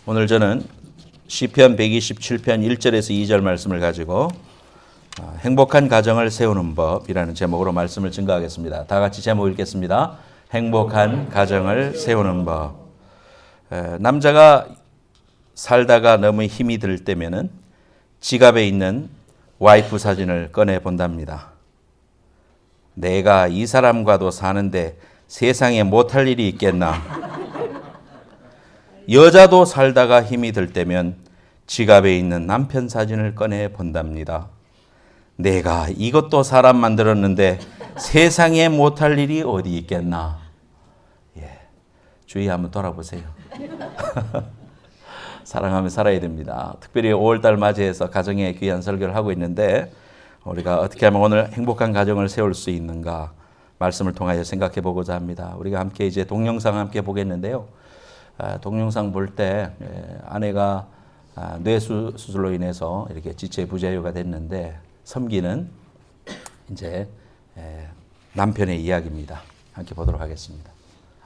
오늘 저는 시편 127편 1절에서 2절 말씀을 가지고 행복한 가정을 세우는 법이라는 제목으로 말씀을 증거하겠습니다. 다 같이 제목 읽겠습니다. 행복한 가정을 세우는 법. 남자가 살다가 너무 힘이 들 때면은 지갑에 있는 와이프 사진을 꺼내 본답니다. 내가 이 사람과도 사는데 세상에 못할 일이 있겠나. 여자도 살다가 힘이 들 때면 지갑에 있는 남편 사진을 꺼내 본답니다. 내가 이것도 사람 만들었는데 세상에 못할 일이 어디 있겠나. 주위 한번 돌아보세요. 사랑하며 살아야 됩니다. 특별히 5월달 맞이해서 가정에 귀한 설교를 하고 있는데 우리가 어떻게 하면 오늘 행복한 가정을 세울 수 있는가 말씀을 통하여 생각해 보고자 합니다. 우리가 함께 이제 동영상 함께 보겠는데요. 동영상 볼 때 아내가 뇌수술로 인해서 이렇게 지체부재요가 됐는데 섬기는 이제 남편의 이야기입니다. 함께 보도록 하겠습니다.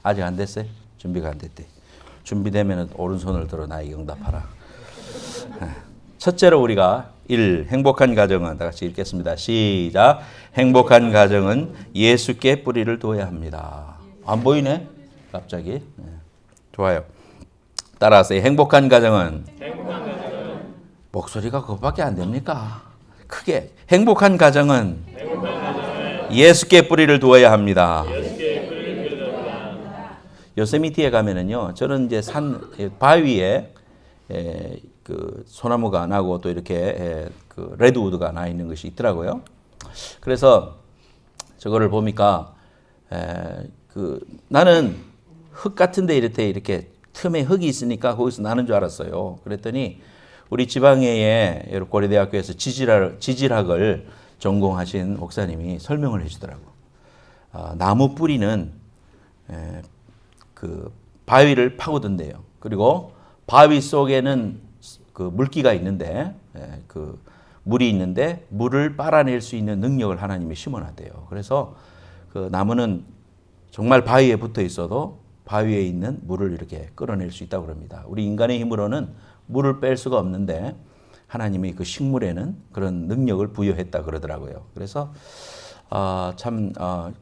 아직 안 됐어요? 준비가 안 됐대. 준비되면 오른손을 들어 나에게 응답하라. 첫째로 우리가 1. 행복한 가정은 다 같이 읽겠습니다. 시작. 행복한 가정은 예수께 뿌리를 둬야 합니다. 안 보이네? 갑자기. 좋아요. 따라하세요. 행복한 가정은 목소리가 그것밖에 안 됩니까? 크게. 행복한 가정은 예수께 뿌리를 두어야 합니다. 요세미티에 가면은요, 저는 이제 바위에 그 소나무가 나고 또 이렇게 그 레드우드가 나 있는 것이 있더라고요. 그래서 저거를 보니까 나는 흙 같은데 이렇게 틈에 흙이 있으니까 거기서 나는 줄 알았어요. 그랬더니 우리 지방의 고려대학교에서 지질학을 전공하신 목사님이 설명을 해주더라고. 나무 뿌리는 그 바위를 파고든대요. 그리고 바위 속에는 그 물기가 있는데 그 물이 있는데 물을 빨아낼 수 있는 능력을 하나님이 심어놨대요. 그래서 그 나무는 정말 바위에 붙어 있어도 바위에 있는 물을 이렇게 끌어낼 수 있다고 합니다. 우리 인간의 힘으로는 물을 뺄 수가 없는데 하나님이 그 식물에는 그런 능력을 부여했다 그러더라고요. 그래서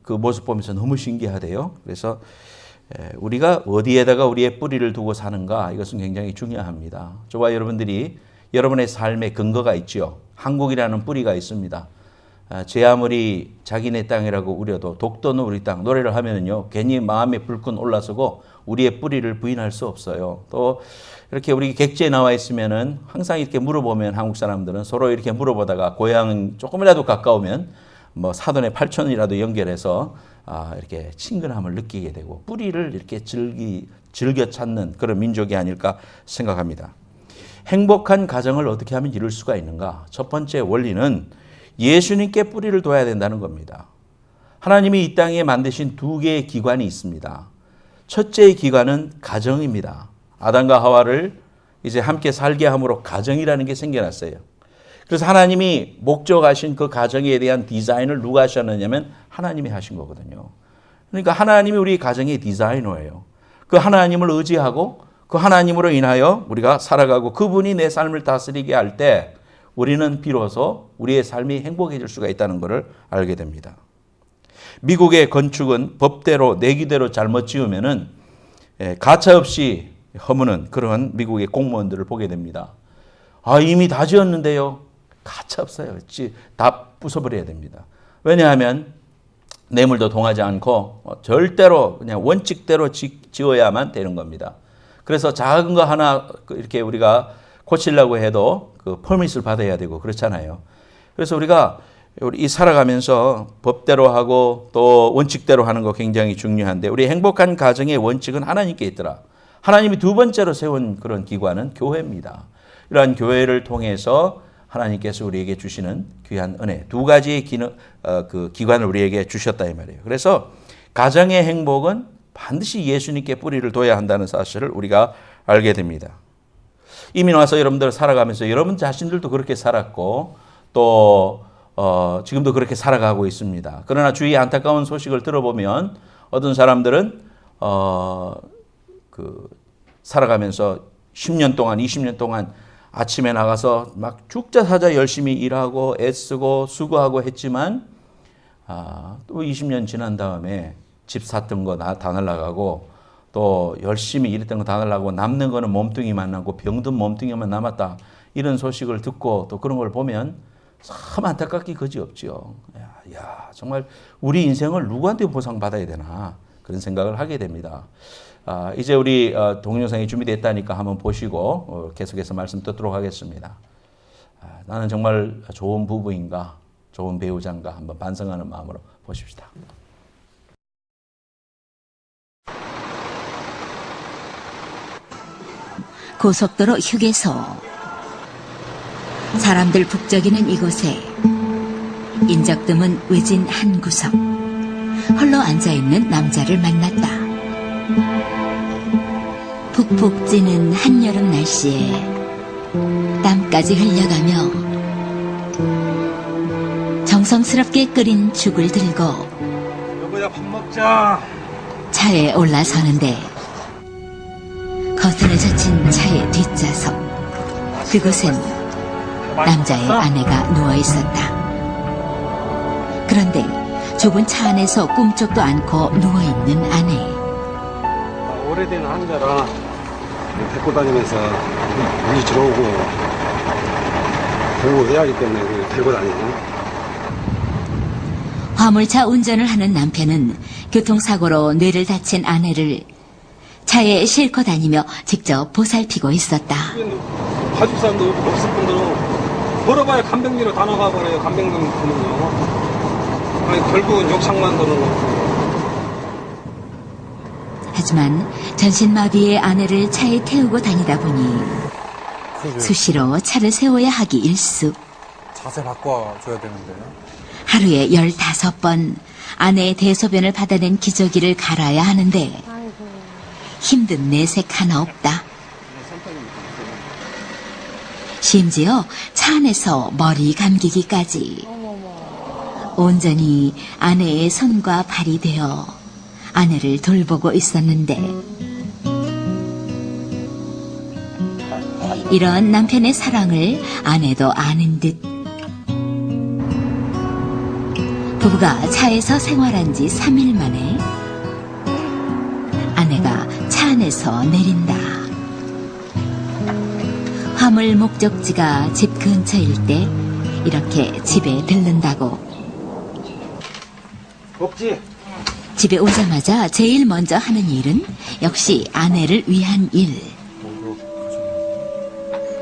그 모습 보면서 너무 신기하대요. 그래서 우리가 어디에다가 우리의 뿌리를 두고 사는가 이것은 굉장히 중요합니다. 저와 여러분들이 여러분의 삶의 근거가 있죠. 한국이라는 뿌리가 있습니다. 제 아무리 자기네 땅이라고 우려도 독도는 우리 땅 노래를 하면은요 괜히 마음에 불끈 올라서고 우리의 뿌리를 부인할 수 없어요. 또 이렇게 우리 객지에 나와 있으면은 항상 이렇게 물어보면 한국 사람들은 서로 이렇게 물어보다가 고향 조금이라도 가까우면 뭐 사돈의 팔촌이라도 연결해서 이렇게 친근함을 느끼게 되고 뿌리를 이렇게 즐겨 찾는 그런 민족이 아닐까 생각합니다. 행복한 가정을 어떻게 하면 이룰 수가 있는가? 첫 번째 원리는 예수님께 뿌리를 둬야 된다는 겁니다. 하나님이 이 땅에 만드신 두 개의 기관이 있습니다. 첫째의 기관은 가정입니다. 아담과 하와를 이제 함께 살게 함으로 가정이라는 게 생겨났어요. 그래서 하나님이 목적하신 그 가정에 대한 디자인을 누가 하셨느냐면 하나님이 하신 거거든요. 그러니까 하나님이 우리 가정의 디자이너예요. 그 하나님을 의지하고 그 하나님으로 인하여 우리가 살아가고 그분이 내 삶을 다스리게 할 때 우리는 비로소 우리의 삶이 행복해질 수가 있다는 것을 알게 됩니다. 미국의 건축은 법대로 내규대로 잘못 지으면은 가차없이 허무는 그런 미국의 공무원들을 보게 됩니다. 이미 다 지었는데요. 가차 없어요. 다 부숴버려야 됩니다. 왜냐하면 뇌물도 통하지 않고 절대로 그냥 원칙대로 지어야만 되는 겁니다. 그래서 작은 거 하나 이렇게 우리가 고치려고 해도 그 퍼밋을 받아야 되고 그렇잖아요. 그래서 우리가 이 살아가면서 법대로 하고 또 원칙대로 하는 거 굉장히 중요한데 우리 행복한 가정의 원칙은 하나님께 있더라. 하나님이 두 번째로 세운 그런 기관은 교회입니다. 이러한 교회를 통해서 하나님께서 우리에게 주시는 귀한 은혜 두 가지의 그 기관을 우리에게 주셨다 이 말이에요. 그래서 가정의 행복은 반드시 예수님께 뿌리를 둬야 한다는 사실을 우리가 알게 됩니다. 이미 와서 여러분들 살아가면서 여러분 자신들도 그렇게 살았고 또 지금도 그렇게 살아가고 있습니다. 그러나 주위의 안타까운 소식을 들어보면 어떤 사람들은 살아가면서 10년 동안, 20년 동안 아침에 나가서 막 죽자 사자 열심히 일하고 애쓰고 수고하고 했지만 또 20년 지난 다음에 집 샀던 거 다 날라가고 또 열심히 일했던 거 다 날라가고 남는 거는 몸뚱이만 남고 병든 몸뚱이만 남았다. 이런 소식을 듣고 또 그런 걸 보면 참 안타깝기 그지없죠. 야, 정말 우리 인생을 누구한테 보상받아야 되나 그런 생각을 하게 됩니다. 이제 우리 동영상이 준비됐다니까 한번 보시고 계속해서 말씀 듣도록 하겠습니다. 나는 정말 좋은 부부인가 좋은 배우자인가 한번 반성하는 마음으로 보십시다. 고속도로 휴게소. 사람들 북적이는 이곳에 인적 드문 외진 한 구석, 홀로 앉아있는 남자를 만났다. 푹푹 찌는 한여름 날씨에 땀까지 흘려가며 정성스럽게 끓인 죽을 들고 여보야 밥 먹자. 차에 올라서는데 커튼에 젖힌 차의 뒷좌석, 그곳엔 남자의 아내가 누워있었다. 그런데 좁은 차 안에서 꿈쩍도 않고 누워있는 아내. 오래된 환자라 데리고 다니면서 문이 들어오고 보호해야 하기 때문에 데리고 다니고. 화물차 운전을 하는 남편은 교통사고로 뇌를 다친 아내를 차에 싣고 다니며 직접 보살피고 있었다. 가족 사람도 없을 뿐더러 벌어봐야 간병비로 다 나가버려요. 간병비는요. 아니 결국은 욕창만 드는. 하지만 전신마비의 아내를 차에 태우고 다니다 보니 수시로 차를 세워야 하기 일쑤. 자세 바꿔줘야 되는데. 하루에 15번 아내의 대소변을 받아낸 기저귀를 갈아야 하는데 힘든 내색 하나 없다. 심지어 차 안에서 머리 감기기까지. 온전히 아내의 손과 발이 되어 아내를 돌보고 있었는데 이런 남편의 사랑을 아내도 아는 듯 부부가 차에서 생활한 지 3일 만에 아내가 차 안에서 내린다. 화물 목적지가 집 근처일 때 이렇게 집에 들른다고. 없지? 집에 오자마자 제일 먼저 하는 일은 역시 아내를 위한 일.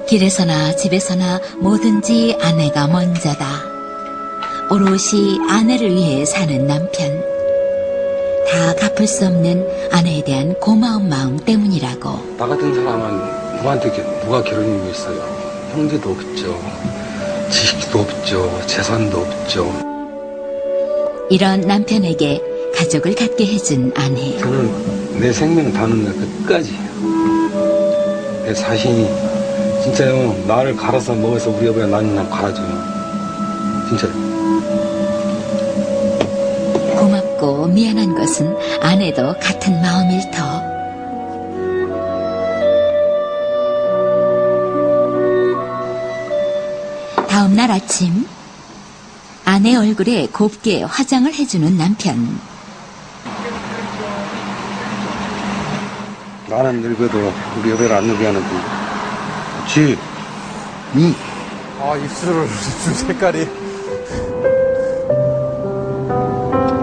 길에서나 집에서나 뭐든지 아내가 먼저다. 오롯이 아내를 위해 사는 남편. 다 갚을 수 없는 아내에 대한 고마운 마음 때문이라고. 나 같은 사람은 누가 결혼이 있어요? 형제도 없죠. 지식도 없죠. 재산도 없죠. 이런 남편에게 가족을 갖게 해준 아내. 저는 내 생명 다는 날 끝까지 내 자신이 진짜요. 나를 갈아서 먹어서 우리 여보야 나는 갈아줘요. 진짜. 고맙고 미안한 것은 아내도 같은 마음일 터. 다음 날 아침 아내 얼굴에 곱게 화장을 해주는 남편. 나는 늙어도 우리 여배를 안 늙게 하는 분. 그치? 응. 아, 입술을 색깔이.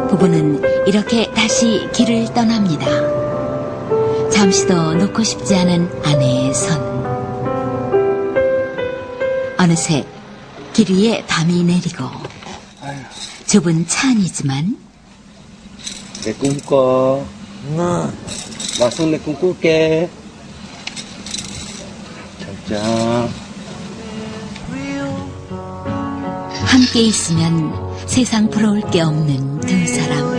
부부는 이렇게 다시 길을 떠납니다. 잠시도 놓고 싶지 않은 아내의 손. 어느새 길 위에 밤이 내리고 좁은 차 안이지만 내 꿈 꿔. 맞선 내 꿈 꿀게. 자. 함께 있으면 세상 부러울 게 없는 두 사람.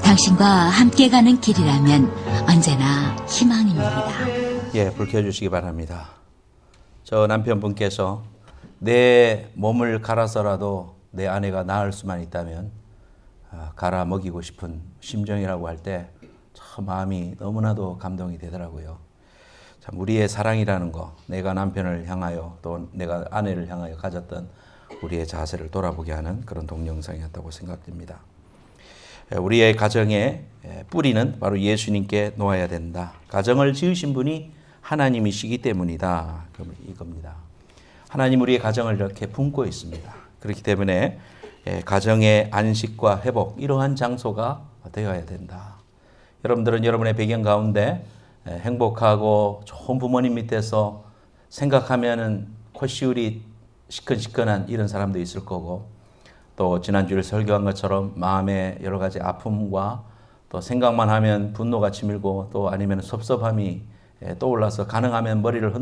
당신과 함께 가는 길이라면 언제나 희망입니다. 예, 불 켜주시기 바랍니다. 저 남편분께서 내 몸을 갈아서라도 내 아내가 나을 수만 있다면 갈아 먹이고 싶은 심정이라고 할 때 참 마음이 너무나도 감동이 되더라고요. 참 우리의 사랑이라는 거, 내가 남편을 향하여 또 내가 아내를 향하여 가졌던 우리의 자세를 돌아보게 하는 그런 동영상이었다고 생각됩니다. 우리의 가정의 뿌리는 바로 예수님께 놓아야 된다. 가정을 지으신 분이 하나님이시기 때문이다. 이겁니다. 하나님 우리의 가정을 이렇게 품고 있습니다. 그렇기 때문에 가정의 안식과 회복, 이러한 장소가 되어야 된다. 여러분들은 여러분의 배경 가운데 행복하고 좋은 부모님 밑에서 생각하면은 콧시울이 시큰시큰한 이런 사람도 있을 거고, 또 지난주에 설교한 것처럼 마음의 여러 가지 아픔과 또 생각만 하면 분노가 치밀고 또 아니면 섭섭함이 떠올라서 가능하면 머리를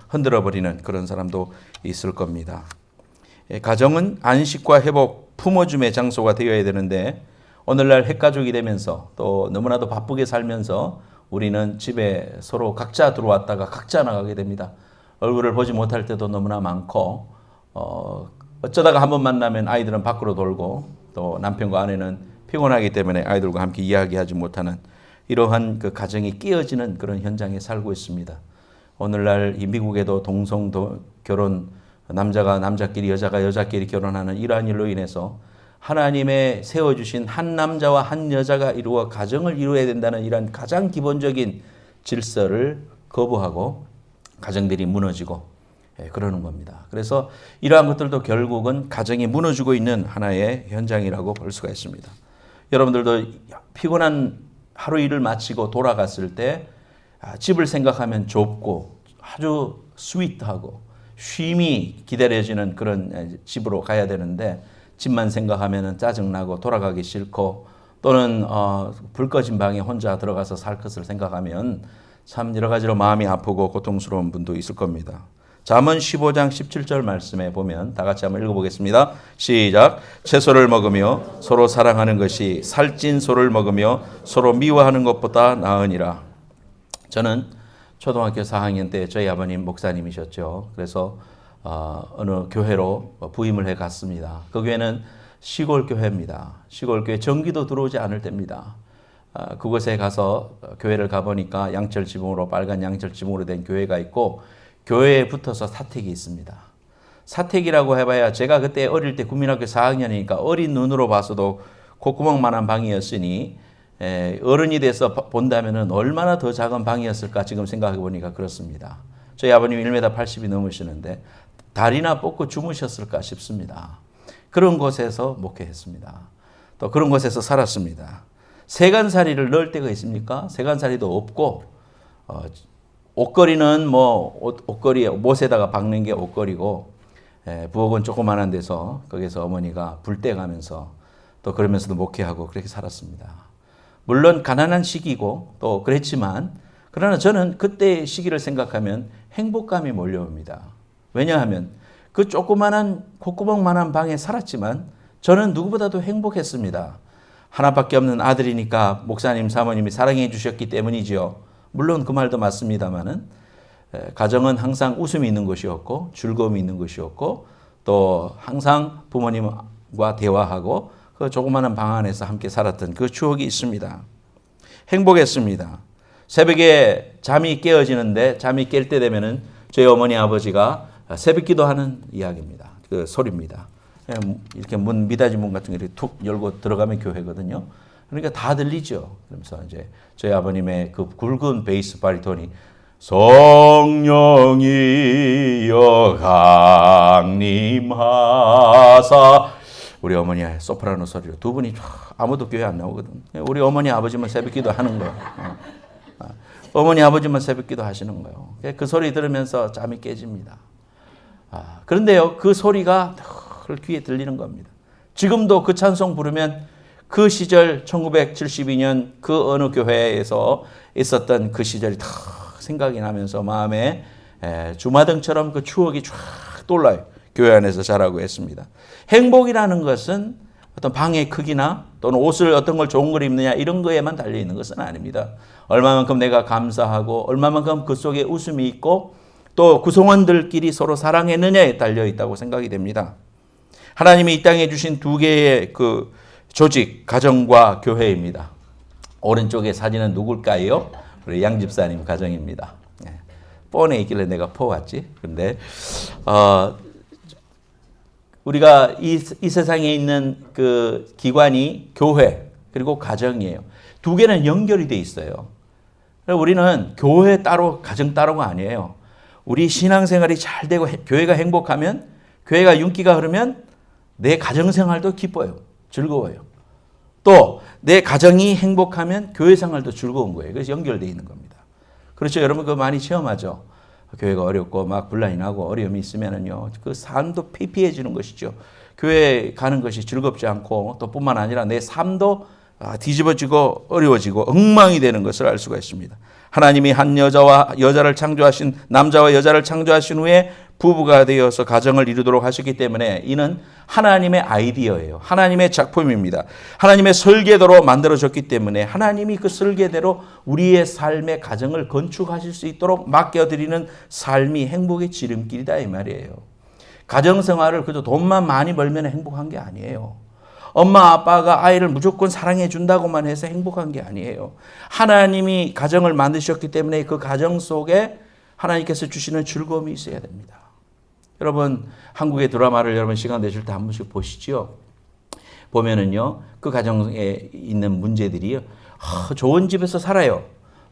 흔들어버리는 그런 사람도 있을 겁니다. 가정은 안식과 회복, 품어줌의 장소가 되어야 되는데, 오늘날 핵가족이 되면서 또 너무나도 바쁘게 살면서 우리는 집에 서로 각자 들어왔다가 각자 나가게 됩니다. 얼굴을 보지 못할 때도 너무나 많고, 어쩌다가 한번 만나면 아이들은 밖으로 돌고, 또 남편과 아내는 피곤하기 때문에 아이들과 함께 이야기하지 못하는 이러한 그 가정이 깨어지는 그런 현장에 살고 있습니다. 오늘날 이 미국에도 동성 결혼, 남자가 남자끼리 여자가 여자끼리 결혼하는 이러한 일로 인해서 하나님의 세워주신 한 남자와 한 여자가 이루어 가정을 이루어야 된다는 이러한 가장 기본적인 질서를 거부하고 가정들이 무너지고 그러는 겁니다. 그래서 이러한 것들도 결국은 가정이 무너지고 있는 하나의 현장이라고 볼 수가 있습니다. 여러분들도 피곤한 하루 일을 마치고 돌아갔을 때 집을 생각하면 좁고 아주 스윗하고 쉼이 기다려지는 그런 집으로 가야 되는데, 집만 생각하면 짜증나고 돌아가기 싫고, 또는 불 꺼진 방에 혼자 들어가서 살 것을 생각하면 참 여러 가지로 마음이 아프고 고통스러운 분도 있을 겁니다. 잠언 15장 17절 말씀에 보면 다 같이 한번 읽어보겠습니다. 시작. 채소를 먹으며 서로 사랑하는 것이 살찐 소를 먹으며 서로 미워하는 것보다 나으니라. 저는 초등학교 4학년 때 저희 아버님 목사님이셨죠. 그래서 어느 교회로 부임을 해 갔습니다. 그 교회는 시골 교회입니다. 시골 교회 전기도 들어오지 않을 때입니다. 그곳에 가서 교회를 가보니까 양철 지붕으로, 빨간 양철 지붕으로 된 교회가 있고, 교회에 붙어서 사택이 있습니다. 사택이라고 해봐야 제가 그때 어릴 때 국민학교 4학년이니까 어린 눈으로 봐서도 콧구멍만한 방이었으니, 어른이 돼서 본다면 얼마나 더 작은 방이었을까 지금 생각해 보니까 그렇습니다. 저희 아버님 1m 80이 넘으시는데 다리나 뻗고 주무셨을까 싶습니다. 그런 곳에서 목회했습니다. 또 그런 곳에서 살았습니다. 세간살이를 넣을 때가 있습니까? 세간살이도 없고, 옷걸이는 옷걸이에 못에다가 박는 게 옷걸이고, 부엌은 조그만한 데서 거기서 어머니가 불 떼가면서 또 그러면서도 목회하고 그렇게 살았습니다. 물론 가난한 시기고 또 그랬지만, 그러나 저는 그때의 시기를 생각하면 행복감이 몰려옵니다. 왜냐하면 그 조그만한 콧구멍만한 방에 살았지만 저는 누구보다도 행복했습니다. 하나밖에 없는 아들이니까 목사님, 사모님이 사랑해 주셨기 때문이지요. 물론 그 말도 맞습니다만은 가정은 항상 웃음이 있는 것이었고 즐거움이 있는 것이었고, 또 항상 부모님과 대화하고 그 조그마한 방 안에서 함께 살았던 그 추억이 있습니다. 행복했습니다. 새벽에 잠이 깨어지는데, 잠이 깰 때 되면은 저희 어머니 아버지가 새벽 기도하는 이야기입니다. 그 소리입니다. 이렇게 미닫이 문 같은 거 이렇게 툭 열고 들어가면 교회거든요. 그러니까 다 들리죠. 그러면서 이제 저희 아버님의 그 굵은 베이스 바리톤이 성령이여 강림하사, 우리 어머니의 소프라노 소리로 두 분이 아무도 교회 안 나오거든. 우리 어머니 아버지만 새벽기도 하는 거예요. 어머니 아버지만 새벽기도 하시는 거예요. 그 소리 들으면서 잠이 깨집니다. 그런데요, 그 소리가 늘 귀에 들리는 겁니다. 지금도 그 찬송 부르면 그 시절 1972년 그 어느 교회에서 있었던 그 시절이 다 생각이 나면서 마음에 주마등처럼 그 추억이 쫙 떠올라요. 교회 안에서 자라고 했습니다. 행복이라는 것은 어떤 방의 크기나 또는 옷을 어떤 걸 좋은 걸 입느냐 이런 거에만 달려있는 것은 아닙니다. 얼마만큼 내가 감사하고 얼마만큼 그 속에 웃음이 있고 또 구성원들끼리 서로 사랑했느냐에 달려있다고 생각이 됩니다. 하나님이 이 땅에 주신 두 개의 그 조직, 가정과 교회입니다. 오른쪽의 사진은 누굴까요? 우리 양 집사님 가정입니다. 폰에 있길래 내가 퍼왔지. 근데 우리가 이 세상에 있는 그 기관이 교회 그리고 가정이에요. 두 개는 연결이 돼 있어요. 우리는 교회 따로 가정 따로가 아니에요. 우리 신앙생활이 잘 되고 교회가 행복하면, 교회가 윤기가 흐르면 내 가정생활도 기뻐요. 즐거워요. 또 내 가정이 행복하면 교회 생활도 즐거운 거예요. 그래서 연결되어 있는 겁니다. 그렇죠. 여러분 그거 많이 체험하죠. 교회가 어렵고 막 분란이 나고 어려움이 있으면은요, 그 삶도 피폐해지는 것이죠. 교회 가는 것이 즐겁지 않고 또 뿐만 아니라 내 삶도 뒤집어지고 어려워지고 엉망이 되는 것을 알 수가 있습니다. 하나님이 한 여자를 창조하신, 남자와 여자를 창조하신 후에 부부가 되어서 가정을 이루도록 하셨기 때문에 이는 하나님의 아이디어예요. 하나님의 작품입니다. 하나님의 설계대로 만들어졌기 때문에 하나님이 그 설계대로 우리의 삶의 가정을 건축하실 수 있도록 맡겨드리는 삶이 행복의 지름길이다 이 말이에요. 가정생활을 그저 돈만 많이 벌면 행복한 게 아니에요. 엄마 아빠가 아이를 무조건 사랑해 준다고만 해서 행복한 게 아니에요. 하나님이 가정을 만드셨기 때문에 그 가정 속에 하나님께서 주시는 즐거움이 있어야 됩니다. 여러분 한국의 드라마를 여러분 시간 되실 때 한 번씩 보시죠. 보면은요 그 가정에 있는 문제들이 좋은 집에서 살아요.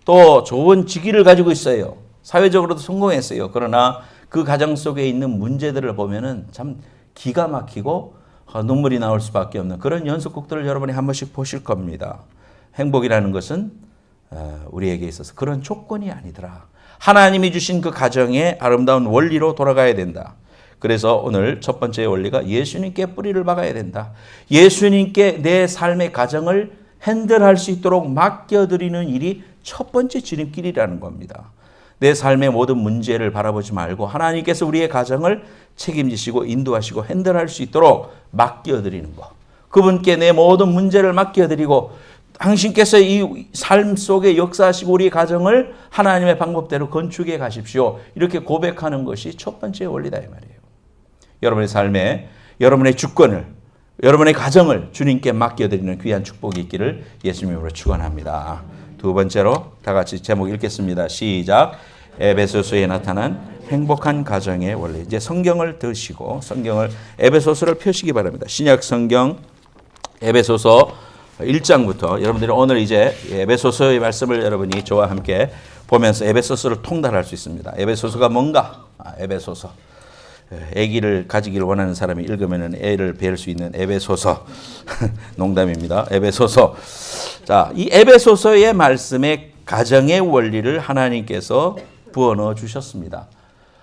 또 좋은 직위를 가지고 있어요. 사회적으로도 성공했어요. 그러나 그 가정 속에 있는 문제들을 보면은 참 기가 막히고 눈물이 나올 수밖에 없는 그런 연속극들을 여러분이 한 번씩 보실 겁니다. 행복이라는 것은 우리에게 있어서 그런 조건이 아니더라. 하나님이 주신 그 가정의 아름다운 원리로 돌아가야 된다. 그래서 오늘 첫 번째 원리가 예수님께 뿌리를 박아야 된다. 예수님께 내 삶의 가정을 핸들할 수 있도록 맡겨드리는 일이 첫 번째 지름길이라는 겁니다. 내 삶의 모든 문제를 바라보지 말고 하나님께서 우리의 가정을 책임지시고 인도하시고 핸들할 수 있도록 맡겨드리는 것. 그분께 내 모든 문제를 맡겨드리고 당신께서 이 삶 속에 역사하시고 우리 가정을 하나님의 방법대로 건축해 가십시오. 이렇게 고백하는 것이 첫 번째 원리다 이 말이에요. 여러분의 삶에 여러분의 주권을, 여러분의 가정을 주님께 맡겨드리는 귀한 축복이 있기를 예수님으로 축원합니다. 두 번째로 다 같이 제목 읽겠습니다. 시작. 에베소서에 나타난 행복한 가정의 원리. 이제 성경을 드시고 성경을 에베소서를 펴시기 바랍니다. 신약 성경 에베소서 1장부터 여러분들이 오늘 이제 에베소서의 말씀을 여러분이 저와 함께 보면서 에베소서를 통달할 수 있습니다. 에베소서가 뭔가? 에베소서. 아기를 가지기를 원하는 사람이 읽으면 애를 배울 수 있는 에베소서. 농담입니다. 에베소서. 자, 이 에베소서의 말씀에 가정의 원리를 하나님께서 부어넣어 주셨습니다.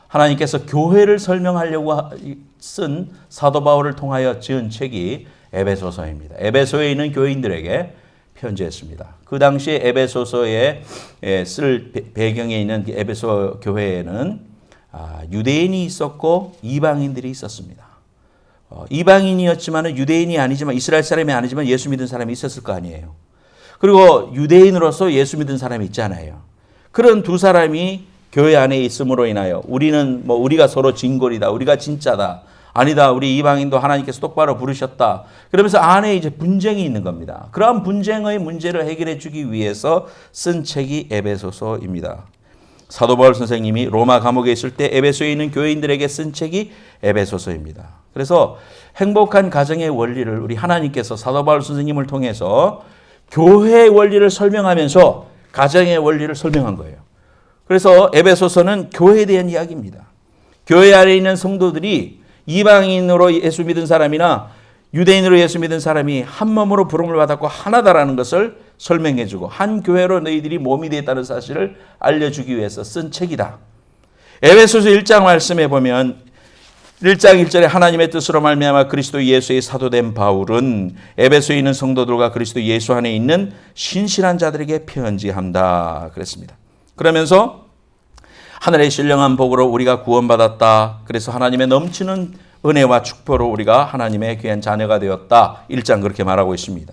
하나님께서 교회를 설명하려고 쓴 사도 바울을 통하여 지은 책이 에베소서입니다. 에베소에 있는 교인들에게 편지했습니다. 그 당시에 에베소서에 쓸 배경에 있는 에베소 교회에는 유대인이 있었고 이방인들이 있었습니다. 이방인이었지만 유대인이 아니지만 이스라엘 사람이 아니지만 예수 믿은 사람이 있었을 거 아니에요. 그리고 유대인으로서 예수 믿은 사람이 있잖아요. 그런 두 사람이 교회 안에 있음으로 인하여 우리가 서로 진골이다. 우리가 진짜다. 아니다. 우리 이방인도 하나님께서 똑바로 부르셨다. 그러면서 안에 이제 분쟁이 있는 겁니다. 그러한 분쟁의 문제를 해결해 주기 위해서 쓴 책이 에베소서입니다. 사도 바울 선생님이 로마 감옥에 있을 때 에베소에 있는 교인들에게 쓴 책이 에베소서입니다. 그래서 행복한 가정의 원리를 우리 하나님께서 사도 바울 선생님을 통해서 교회의 원리를 설명하면서 가정의 원리를 설명한 거예요. 그래서 에베소서는 교회에 대한 이야기입니다. 교회 안에 있는 성도들이 이방인으로 예수 믿은 사람이나 유대인으로 예수 믿은 사람이 한 몸으로 부름을 받았고 하나다라는 것을 설명해주고 한 교회로 너희들이 몸이 되었다는 사실을 알려주기 위해서 쓴 책이다. 에베소서 1장 말씀에 보면 1장 1절에 하나님의 뜻으로 말미암아 그리스도 예수의 사도된 바울은 에베소에 있는 성도들과 그리스도 예수 안에 있는 신실한 자들에게 편지한다 그랬습니다. 그러면서 하늘의 신령한 복으로 우리가 구원받았다. 그래서 하나님의 넘치는 은혜와 축복으로 우리가 하나님의 귀한 자녀가 되었다. 1장 그렇게 말하고 있습니다.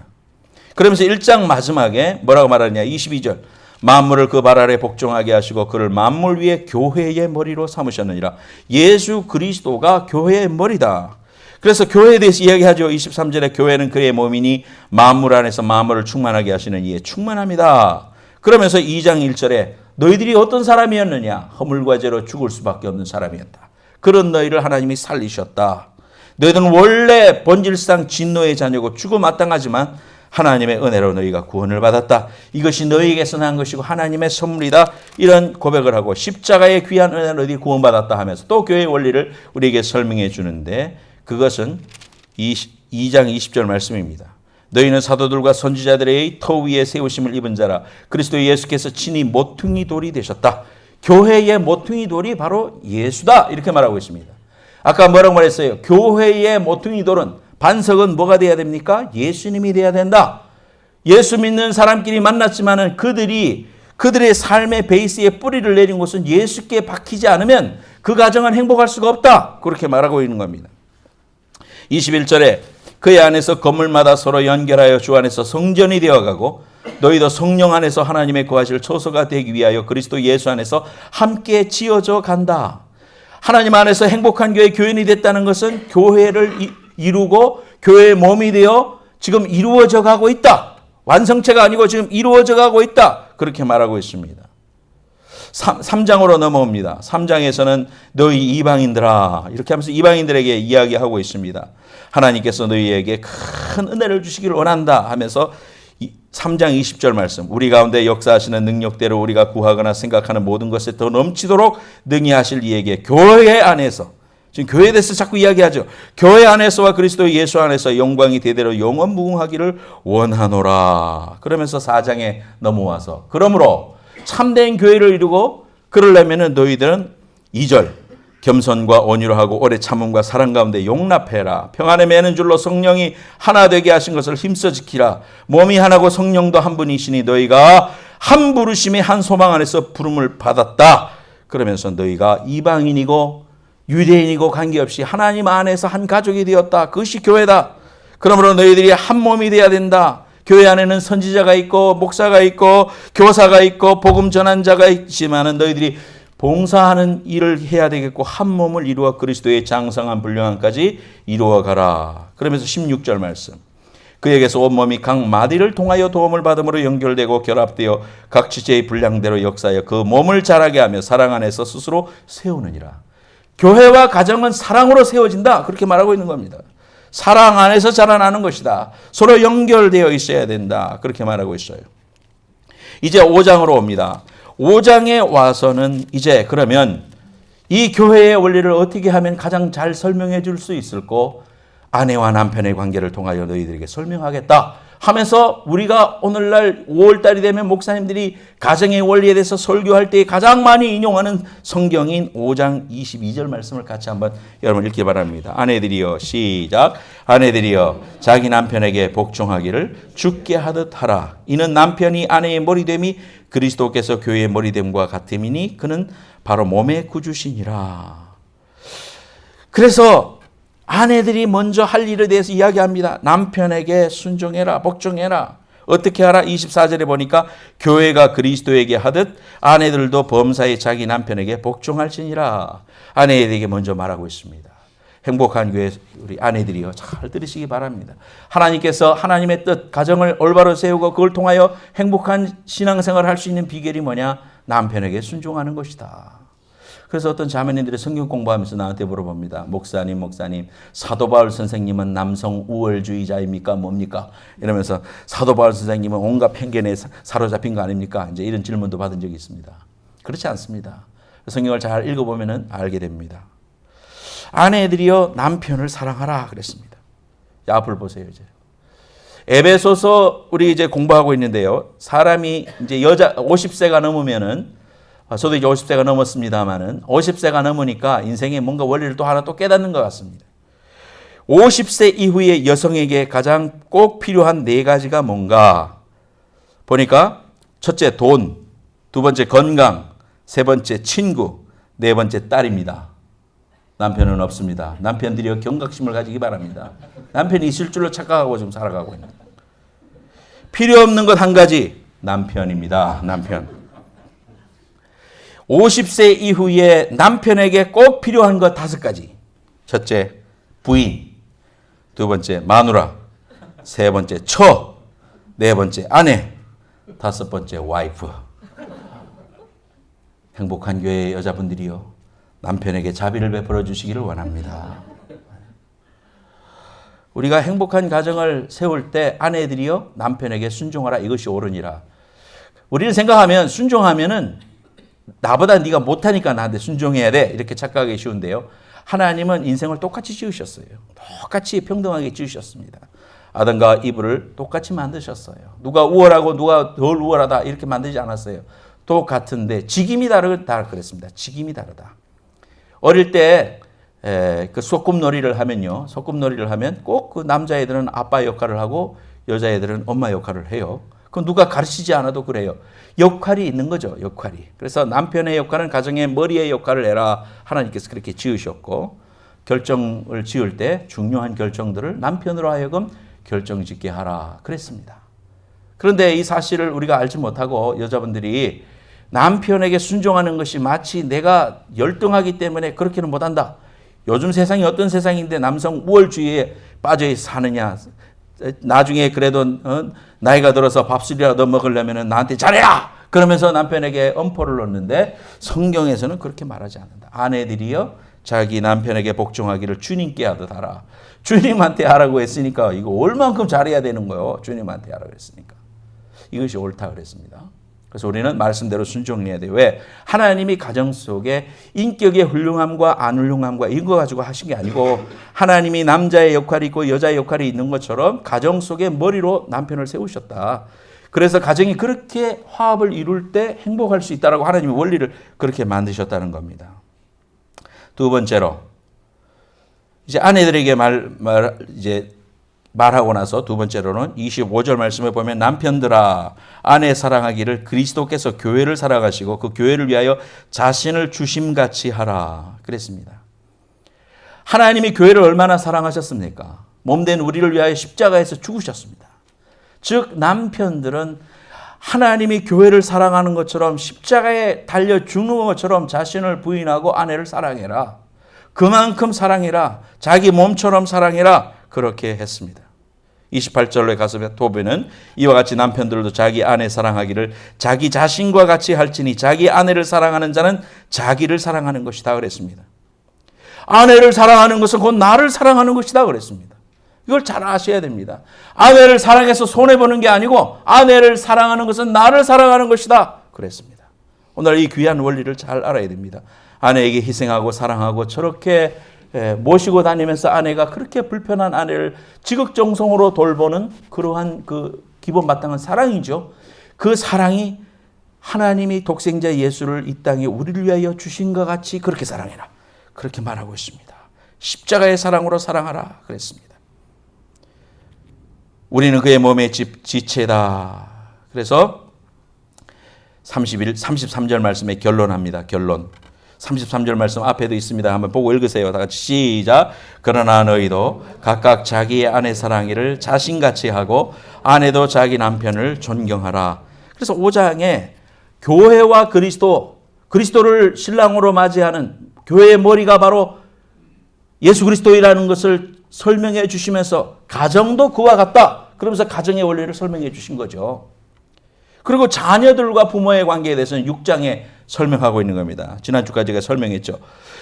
그러면서 1장 마지막에 뭐라고 말하느냐 22절 만물을 그 발 아래 복종하게 하시고 그를 만물 위에 교회의 머리로 삼으셨느니라. 예수 그리스도가 교회의 머리다. 그래서 교회에 대해서 이야기하죠. 23절에 교회는 그의 몸이니 만물 안에서 만물을 충만하게 하시는 이에 충만합니다. 그러면서 2장 1절에 너희들이 어떤 사람이었느냐? 허물과 죄로 죽을 수밖에 없는 사람이었다. 그런 너희를 하나님이 살리셨다. 너희들은 원래 본질상 진노의 자녀고 죽어 마땅하지만 하나님의 은혜로 너희가 구원을 받았다. 이것이 너희에게서 난 것이고 하나님의 선물이다. 이런 고백을 하고 십자가의 귀한 은혜로 너희들이 구원받았다 하면서 또 교회의 원리를 우리에게 설명해 주는데 그것은 2장 20절 말씀입니다. 너희는 사도들과 선지자들의 터 위에 세우심을 입은 자라. 그리스도 예수께서 친히 모퉁이 돌이 되셨다. 교회의 모퉁이 돌이 바로 예수다. 이렇게 말하고 있습니다. 아까 뭐라고 말했어요? 교회의 모퉁이 돌은 반석은 뭐가 돼야 됩니까? 예수님이 돼야 된다. 예수 믿는 사람끼리 만났지만은 그들의 삶의 베이스에 뿌리를 내린 곳은 예수께 박히지 않으면 그 가정은 행복할 수가 없다. 그렇게 말하고 있는 겁니다. 21절에 그의 안에서 건물마다 서로 연결하여 주 안에서 성전이 되어가고 너희도 성령 안에서 하나님의 거하실 처소가 되기 위하여 그리스도 예수 안에서 함께 지어져 간다. 하나님 안에서 행복한 교회 교인이 됐다는 것은 교회를 이루고 교회의 몸이 되어 지금 이루어져 가고 있다. 완성체가 아니고 지금 이루어져 가고 있다. 그렇게 말하고 있습니다. 3장으로 넘어옵니다. 3장에서는 너희 이방인들아 이렇게 하면서 이방인들에게 이야기하고 있습니다. 하나님께서 너희에게 큰 은혜를 주시기를 원한다 하면서 3장 20절 말씀 우리 가운데 역사하시는 능력대로 우리가 구하거나 생각하는 모든 것에 더 넘치도록 능히 하실 이에게 교회 안에서 지금 교회에 대해서 자꾸 이야기하죠. 교회 안에서와 그리스도 예수 안에서 영광이 대대로 영원무궁하기를 원하노라. 그러면서 4장에 넘어와서 그러므로 참된 교회를 이루고 그러려면 너희들은 2절 겸손과 온유로 하고 오래 참음과 사랑 가운데 용납해라. 평안에 매는 줄로 성령이 하나 되게 하신 것을 힘써 지키라. 몸이 하나고 성령도 한 분이시니 너희가 한 부르심의 한 소망 안에서 부름을 받았다. 그러면서 너희가 이방인이고 유대인이고 관계없이 하나님 안에서 한 가족이 되었다. 그것이 교회다. 그러므로 너희들이 한 몸이 되어야 된다. 교회 안에는 선지자가 있고 목사가 있고 교사가 있고 복음 전환자가 있지만은 너희들이 봉사하는 일을 해야 되겠고 한 몸을 이루어 그리스도의 장성한 분량까지 이루어 가라. 그러면서 16절 말씀. 그에게서 온몸이 각 마디를 통하여 도움을 받음으로 연결되고 결합되어 각 지체의 분량대로 역사하여 그 몸을 자라게 하며 사랑 안에서 스스로 세우느니라. 교회와 가정은 사랑으로 세워진다. 그렇게 말하고 있는 겁니다. 사랑 안에서 자라나는 것이다. 서로 연결되어 있어야 된다. 그렇게 말하고 있어요. 이제 5장으로 옵니다. 5장에 와서는 이제 그러면 이 교회의 원리를 어떻게 하면 가장 잘 설명해 줄 수 있을까? 아내와 남편의 관계를 통하여 너희들에게 설명하겠다 하면서 우리가 오늘날 5월달이 되면 목사님들이 가정의 원리에 대해서 설교할 때 가장 많이 인용하는 성경인 5장 22절 말씀을 같이 한번 여러분 읽기 바랍니다. 아내들이여 시작. 아내들이여 자기 남편에게 복종하기를 주께 하듯 하라. 이는 남편이 아내의 머리됨이 그리스도께서 교회의 머리됨과 같음이니 그는 바로 몸의 구주시니라. 그래서 아내들이 먼저 할 일에 대해서 이야기합니다. 남편에게 순종해라, 복종해라. 어떻게 하라? 24절에 보니까 교회가 그리스도에게 하듯 아내들도 범사에 자기 남편에게 복종할지니라. 아내에게 먼저 말하고 있습니다. 행복한 교회 우리 아내들이요 잘 들으시기 바랍니다. 하나님께서 하나님의 뜻 가정을 올바로 세우고 그걸 통하여 행복한 신앙생활을 할 수 있는 비결이 뭐냐? 남편에게 순종하는 것이다. 그래서 어떤 자매님들이 성경 공부하면서 나한테 물어봅니다. 목사님 사도 바울 선생님은 남성 우월주의자입니까? 뭡니까? 이러면서 사도 바울 선생님은 온갖 편견에 사로잡힌 거 아닙니까? 이제 이런 질문도 받은 적이 있습니다. 그렇지 않습니다. 성경을 잘 읽어보면 알게 됩니다. 아내들이여 남편을 사랑하라 그랬습니다. 자, 앞을 보세요. 이제 에베소서 우리 이제 공부하고 있는데요. 사람이 이제 여자 50세가 넘으면은 저도 이제 50세가 넘었습니다만은 50세가 넘으니까 인생에 뭔가 원리를 또 하나 또 깨닫는 것 같습니다. 50세 이후의 여성에게 가장 꼭 필요한 4가지가 뭔가 보니까 첫째 돈, 두 번째 건강, 세 번째 친구, 네 번째 딸입니다. 남편은 없습니다. 남편들이여 경각심을 가지기 바랍니다. 남편이 있을 줄로 착각하고 좀 살아가고 있는 필요 없는 것 한 가지 남편입니다. 남편. 50세 이후에 남편에게 꼭 필요한 것 5가지. 첫째 부인, 두 번째 마누라, 세 번째 처, 네 번째 아내, 5번째 와이프. 행복한 교회 여자분들이요, 남편에게 자비를 베풀어 주시기를 원합니다. 우리가 행복한 가정을 세울 때 아내들이요, 남편에게 순종하라, 이것이 옳으니라. 우리는 생각하면 순종하면은 나보다 네가 못하니까 나한테 순종해야 돼, 이렇게 착각하기 쉬운데요. 하나님은 인생을 똑같이 지으셨어요. 똑같이 평등하게 지으셨습니다. 아담과 이브를 똑같이 만드셨어요. 누가 우월하고 누가 덜 우월하다 이렇게 만들지 않았어요. 똑같은데 직임이 다르다 그랬습니다. 직임이 다르다. 어릴 때 그 소꿉놀이를 하면요, 소꿉놀이를 하면 꼭 그 남자애들은 아빠 역할을 하고 여자애들은 엄마 역할을 해요. 그건 누가 가르치지 않아도 그래요. 역할이 있는 거죠, 역할이. 그래서 남편의 역할은 가정의 머리의 역할을 해라, 하나님께서 그렇게 지으셨고, 결정을 지을 때 중요한 결정들을 남편으로 하여금 결정짓게 하라 그랬습니다. 그런데 이 사실을 우리가 알지 못하고 여자분들이 남편에게 순종하는 것이 마치 내가 열등하기 때문에 그렇게는 못한다. 요즘 세상이 어떤 세상인데 남성 우월주의에 빠져 사느냐. 나중에 그래도 나이가 들어서 밥술이라도 먹으려면 나한테 잘해라! 그러면서 남편에게 엄포를 놓는데 성경에서는 그렇게 말하지 않는다. 아내들이요, 자기 남편에게 복종하기를 주님께 하듯 하라. 주님한테 하라고 했으니까 이거 얼만큼 잘해야 되는 거예요. 주님한테 하라고 했으니까. 이것이 옳다 그랬습니다. 그래서 우리는 말씀대로 순종해야 돼요. 왜? 하나님이 가정 속에 인격의 훌륭함과 안 훌륭함과 이거 가지고 하신 게 아니고, 하나님이 남자의 역할이 있고 여자의 역할이 있는 것처럼 가정 속에 머리로 남편을 세우셨다. 그래서 가정이 그렇게 화합을 이룰 때 행복할 수 있다라고 하나님이 원리를 그렇게 만드셨다는 겁니다. 두 번째로, 이제 아내들에게 말하고 나서 두 번째로는 25절 말씀에 보면 남편들아 아내 사랑하기를 그리스도께서 교회를 사랑하시고 그 교회를 위하여 자신을 주심같이 하라 그랬습니다. 하나님이 교회를 얼마나 사랑하셨습니까? 몸된 우리를 위하여 십자가에서 죽으셨습니다. 즉 남편들은 하나님이 교회를 사랑하는 것처럼 십자가에 달려 죽는 것처럼 자신을 부인하고 아내를 사랑해라. 그만큼 사랑해라. 자기 몸처럼 사랑해라. 그렇게 했습니다. 28절에 가서 보면은 이와 같이 남편들도 자기 아내 사랑하기를 자기 자신과 같이 할지니 자기 아내를 사랑하는 자는 자기를 사랑하는 것이다 그랬습니다. 아내를 사랑하는 것은 곧 나를 사랑하는 것이다 그랬습니다. 이걸 잘 아셔야 됩니다. 아내를 사랑해서 손해보는 게 아니고 아내를 사랑하는 것은 나를 사랑하는 것이다 그랬습니다. 오늘 이 귀한 원리를 잘 알아야 됩니다. 아내에게 희생하고 사랑하고 저렇게 모시고 다니면서 아내가 그렇게 불편한 아내를 지극정성으로 돌보는 그러한 그 기본 바탕은 사랑이죠. 그 사랑이 하나님이 독생자 예수를 이 땅에 우리를 위하여 주신 것 같이 그렇게 사랑해라. 그렇게 말하고 있습니다. 십자가의 사랑으로 사랑하라 그랬습니다. 우리는 그의 몸의 지체다. 그래서 33절 말씀에 결론합니다. 결론. 33절 말씀 앞에도 있습니다. 한번 보고 읽으세요. 다 같이 시작. 그러나 너희도 각각 자기의 아내 사랑이를 자신같이 하고 아내도 자기 남편을 존경하라. 그래서 5장에 교회와 그리스도를 신랑으로 맞이하는 교회의 머리가 바로 예수 그리스도이라는 것을 설명해 주시면서 가정도 그와 같다. 그러면서 가정의 원리를 설명해 주신 거죠. 그리고 자녀들과 부모의 관계에 대해서는 6장에 설명하고 있는 겁니다. 지난주까지 제가 설명했죠.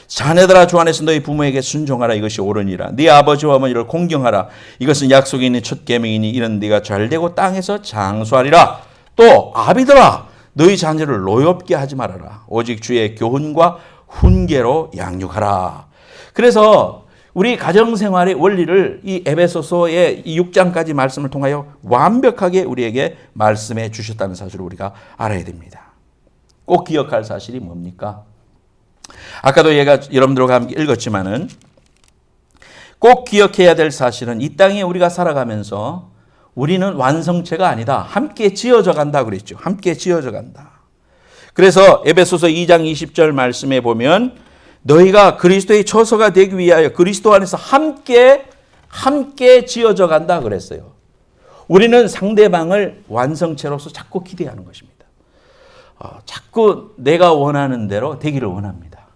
자녀들아 주 안에서 너희 부모에게 순종하라. 이것이 옳으니라. 네 아버지와 어머니를 공경하라. 이것은 약속이 있는 첫 계명이니 이는 네가 잘되고 땅에서 장수하리라. 또 아비들아 너희 자녀를 노엽게 하지 말아라. 오직 주의 교훈과 훈계로 양육하라. 그래서 우리 가정생활의 원리를 이 에베소서의 이 6장까지 말씀을 통하여 완벽하게 우리에게 말씀해 주셨다는 사실을 우리가 알아야 됩니다. 꼭 기억할 사실이 뭡니까? 아까도 여러분들과 함께 읽었지만은 꼭 기억해야 될 사실은 이 땅에 우리가 살아가면서 우리는 완성체가 아니다. 함께 지어져 간다 그랬죠. 함께 지어져 간다. 그래서 에베소서 2장 20절 말씀에 보면 너희가 그리스도의 처소가 되기 위하여 그리스도 안에서 함께 지어져 간다 그랬어요. 우리는 상대방을 완성체로서 자꾸 기대하는 것입니다. 자꾸 내가 원하는 대로 되기를 원합니다.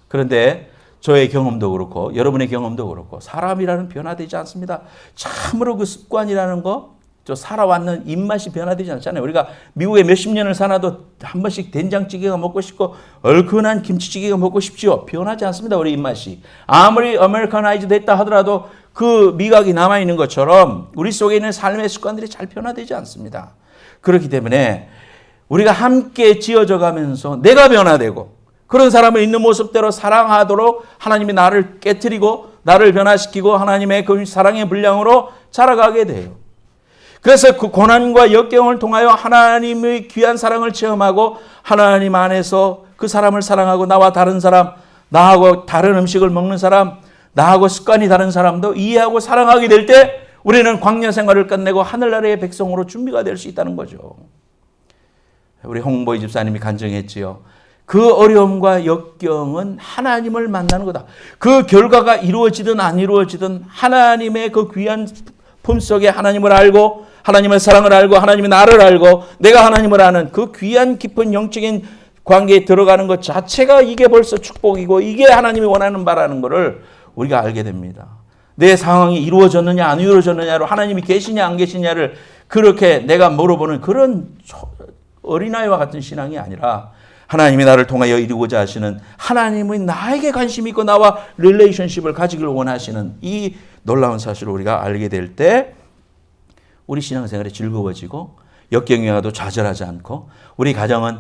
그런데 저의 경험도 그렇고 여러분의 경험도 그렇고 사람이라는 변화되지 않습니다. 참으로 그 습관이라는 거 살아왔는 입맛이 변화되지 않잖아요. 우리가 미국에 몇십 년을 살아도 한 번씩 된장찌개가 먹고 싶고 얼큰한 김치찌개가 먹고 싶지요. 변하지 않습니다. 우리 입맛이. 아무리 아메리카나이즈 됐다 하더라도 그 미각이 남아있는 것처럼 우리 속에 있는 삶의 습관들이 잘 변화되지 않습니다. 그렇기 때문에 우리가 함께 지어져 가면서 내가 변화되고 그런 사람을 있는 모습대로 사랑하도록 하나님이 나를 깨트리고 나를 변화시키고 하나님의 그 사랑의 분량으로 자라가게 돼요. 그래서 그 고난과 역경을 통하여 하나님의 귀한 사랑을 체험하고 하나님 안에서 그 사람을 사랑하고 나와 다른 사람, 나하고 다른 음식을 먹는 사람, 나하고 습관이 다른 사람도 이해하고 사랑하게 될 때 우리는 광야 생활을 끝내고 하늘나라의 백성으로 준비가 될 수 있다는 거죠. 우리 홍보이 집사님이 간증했지요. 그 어려움과 역경은 하나님을 만나는 거다. 그 결과가 이루어지든 안 이루어지든 하나님의 그 귀한 품 속에 하나님을 알고 하나님의 사랑을 알고 하나님의 나를 알고 내가 하나님을 아는 그 귀한 깊은 영적인 관계에 들어가는 것 자체가 이게 벌써 축복이고 이게 하나님이 원하는 바라는 것을 우리가 알게 됩니다. 내 상황이 이루어졌느냐 안 이루어졌느냐로 하나님이 계시냐 안 계시냐를 그렇게 내가 물어보는 그런 어린아이와 같은 신앙이 아니라 하나님이 나를 통하여 이루고자 하시는 하나님이 나에게 관심이 있고 나와 릴레이션십을 가지기를 원하시는 이 놀라운 사실을 우리가 알게 될 때 우리 신앙생활이 즐거워지고 역경이 와도 좌절하지 않고 우리 가정은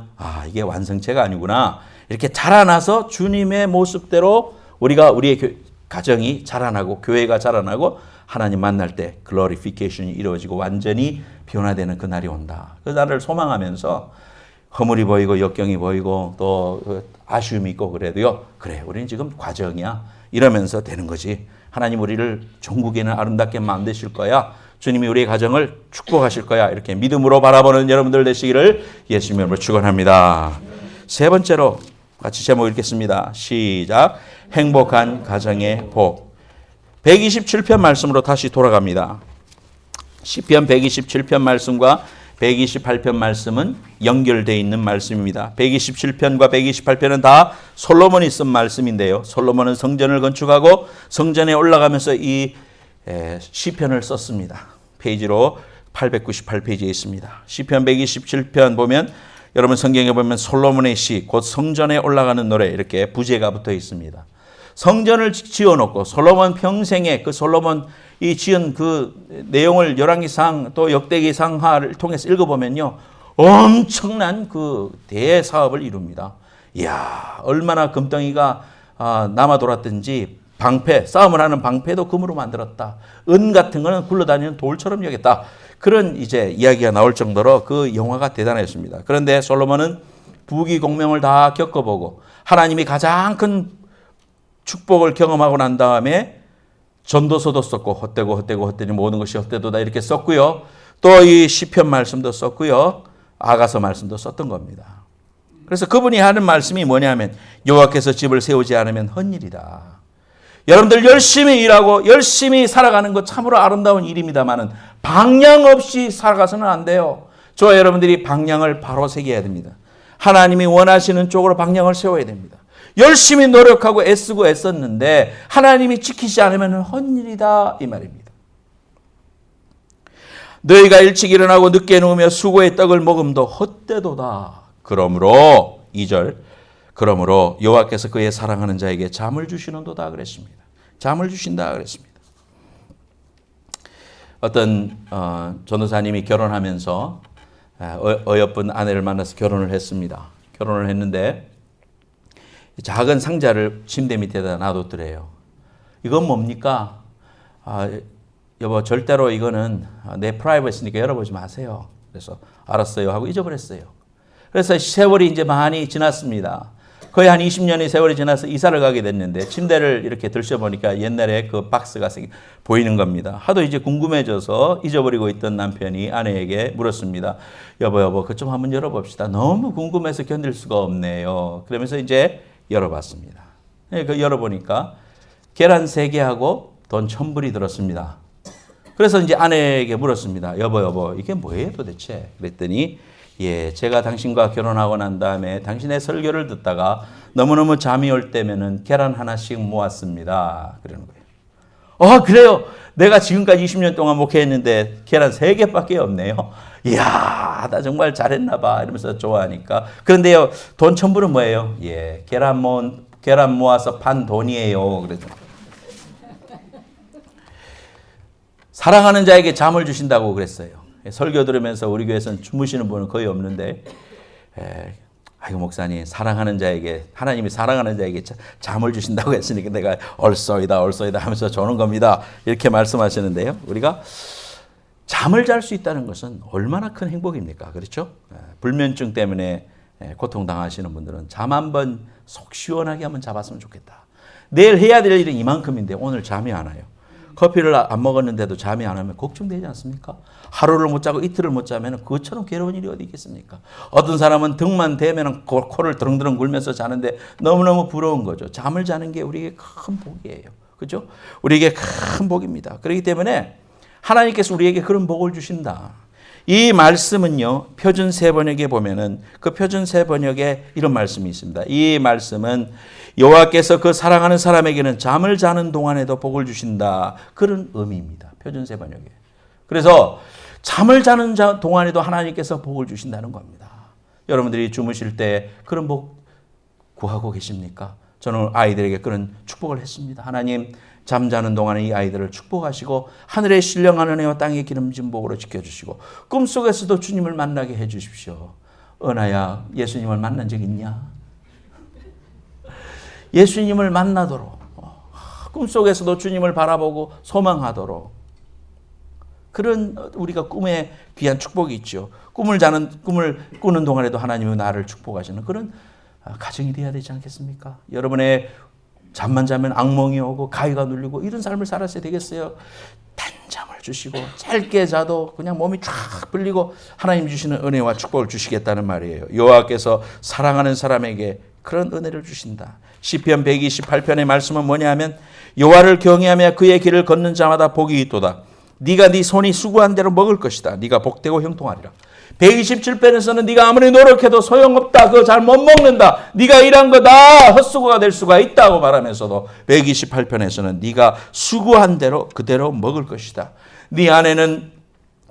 이게 완성체가 아니구나 이렇게 자라나서 주님의 모습대로 우리의 가정이 자라나고 교회가 자라나고 하나님 만날 때 글로리피케이션이 이루어지고 완전히 변화되는 그 날이 온다. 그 날을 소망하면서 허물이 보이고 역경이 보이고 또 아쉬움이 있고 그래도요. 그래 우리는 지금 과정이야. 이러면서 되는 거지. 하나님 우리를 종국에는 아름답게 만드실 거야. 주님이 우리의 가정을 축복하실 거야. 이렇게 믿음으로 바라보는 여러분들 되시기를 예수님 이름으로 축원합니다. 세 번째로 같이 제목 읽겠습니다. 시작. 행복한 가정의 복. 127편 말씀으로 다시 돌아갑니다. 시편 127편 말씀과 128편 말씀은 연결되어 있는 말씀입니다. 127편과 128편은 다 솔로몬이 쓴 말씀인데요. 솔로몬은 성전을 건축하고 성전에 올라가면서 이 시편을 썼습니다. 페이지로 898페이지에 있습니다. 시편 127편 보면 여러분 성경에 보면 솔로몬의 시, 곧 성전에 올라가는 노래 이렇게 부제가 붙어 있습니다. 성전을 지어놓고 솔로몬 평생에 그 솔로몬 이 지은 그 내용을 열왕기상 또 역대기상하를 통해서 읽어보면요. 엄청난 그 대사업을 이룹니다. 이야, 얼마나 금덩이가 남아 돌았든지 방패, 싸움을 하는 방패도 금으로 만들었다. 은 같은 거는 굴러다니는 돌처럼 여겼다. 그런 이제 이야기가 나올 정도로 그 영화가 대단했습니다. 그런데 솔로몬은 부귀공명을 다 겪어보고 하나님이 가장 큰 축복을 경험하고 난 다음에 전도서도 썼고 헛되니 모든 것이 헛되도다 이렇게 썼고요. 또 이 시편 말씀도 썼고요. 아가서 말씀도 썼던 겁니다. 그래서 그분이 하는 말씀이 뭐냐면 여호와께서 집을 세우지 않으면 헛일이다. 여러분들 열심히 일하고 열심히 살아가는 것 참으로 아름다운 일입니다만은 방향 없이 살아가서는 안 돼요. 저와 여러분들이 방향을 바로 새겨야 됩니다. 하나님이 원하시는 쪽으로 방향을 세워야 됩니다. 열심히 노력하고 애쓰고 애썼는데 하나님이 지키지 않으면 헛일이다 이 말입니다. 너희가 일찍 일어나고 늦게 누우며 수고의 떡을 먹음도 헛되도다. 그러므로 2절 그러므로 여호와께서 그의 사랑하는 자에게 잠을 주시는도다 그랬습니다. 잠을 주신다 그랬습니다. 어떤 전도사님이 결혼하면서 어여쁜 아내를 만나서 결혼을 했습니다. 결혼을 했는데 작은 상자를 침대 밑에다 놔뒀더래요. 이건 뭡니까? 여보 절대로 이거는 내 프라이버시니까 열어보지 마세요. 그래서 알았어요 하고 잊어버렸어요. 그래서 세월이 이제 많이 지났습니다. 거의 한 20년의 세월이 지나서 이사를 가게 됐는데 침대를 이렇게 들춰보니까 옛날에 그 박스가 보이는 겁니다. 하도 이제 궁금해져서 잊어버리고 있던 남편이 아내에게 물었습니다. 여보 그것 좀 한번 열어봅시다. 너무 궁금해서 견딜 수가 없네요. 그러면서 이제 열어봤습니다. 그 열어보니까 계란 3개하고 돈 1,000불이 들었습니다. 그래서 이제 아내에게 물었습니다. 여보 이게 뭐예요 도대체? 그랬더니 제가 당신과 결혼하고 난 다음에 당신의 설교를 듣다가 너무너무 잠이 올 때면은 계란 하나씩 모았습니다. 그러는 거예요. 그래요. 내가 지금까지 20년 동안 목회했는데 계란 3개밖에 없네요. 이야, 나 정말 잘했나 봐. 이러면서 좋아하니까. 그런데요, 돈 첨부는 뭐예요? 계란 모아서 판 돈이에요. 그래서 사랑하는 자에게 잠을 주신다고 그랬어요. 설교 들으면서 우리 교회에서는 주무시는 분은 거의 없는데, 아이고 목사님, 사랑하는 자에게, 하나님이 사랑하는 자에게 잠을 주신다고 했으니까 내가 얼쏘이다 하면서 조는 겁니다. 이렇게 말씀하시는데요. 우리가 잠을 잘 수 있다는 것은 얼마나 큰 행복입니까? 그렇죠? 불면증 때문에 고통당하시는 분들은 잠 한 번 속 시원하게 한번 잡았으면 좋겠다. 내일 해야 될 일은 이만큼인데 오늘 잠이 안 와요. 커피를 안 먹었는데도 잠이 안 오면 걱정되지 않습니까? 하루를 못 자고 이틀을 못 자면 그것처럼 괴로운 일이 어디 있겠습니까? 어떤 사람은 등만 대면 코를 드렁드렁 굴면서 자는데 너무너무 부러운 거죠. 잠을 자는 게 우리에게 큰 복이에요. 그죠? 우리에게 큰 복입니다. 그렇기 때문에 하나님께서 우리에게 그런 복을 주신다. 이 말씀은요, 표준 세번역에 보면은 그 표준 세번역에 이런 말씀이 있습니다. 이 말씀은 여호와께서 그 사랑하는 사람에게는 잠을 자는 동안에도 복을 주신다. 그런 의미입니다. 표준 세번역에. 그래서 잠을 자는 동안에도 하나님께서 복을 주신다는 겁니다. 여러분들이 주무실 때 그런 복 구하고 계십니까? 저는 아이들에게 그런 축복을 했습니다. 하나님, 잠자는 동안에 이 아이들을 축복하시고 하늘의 신령한 은혜와 땅의 기름진 복으로 지켜주시고 꿈속에서도 주님을 만나게 해주십시오. 은하야, 예수님을 만난 적 있냐? 예수님을 만나도록, 꿈속에서도 주님을 바라보고 소망하도록, 그런 우리가 꿈에 귀한 축복이 있죠. 꿈을 꾸는 동안에도 하나님은 나를 축복하시는 그런 가정이 되어야 되지 않겠습니까? 여러분의 잠만 자면 악몽이 오고 가위가 눌리고 이런 삶을 살았어야 되겠어요? 단잠을 주시고 짧게 자도 그냥 몸이 쫙 불리고 하나님 주시는 은혜와 축복을 주시겠다는 말이에요. 여호와께서 사랑하는 사람에게 그런 은혜를 주신다. 시편 128편의 말씀은 뭐냐 하면 여호와를 경외하며 그의 길을 걷는 자마다 복이 있도다. 네가 네 손이 수고한 대로 먹을 것이다. 네가 복되고 형통하리라. 127편에서는 네가 아무리 노력해도 소용없다. 그거 잘 못 먹는다. 네가 일한 거 다 헛수고가 될 수가 있다고 말하면서도 128편에서는 네가 수고한 대로 그대로 먹을 것이다. 네 안에는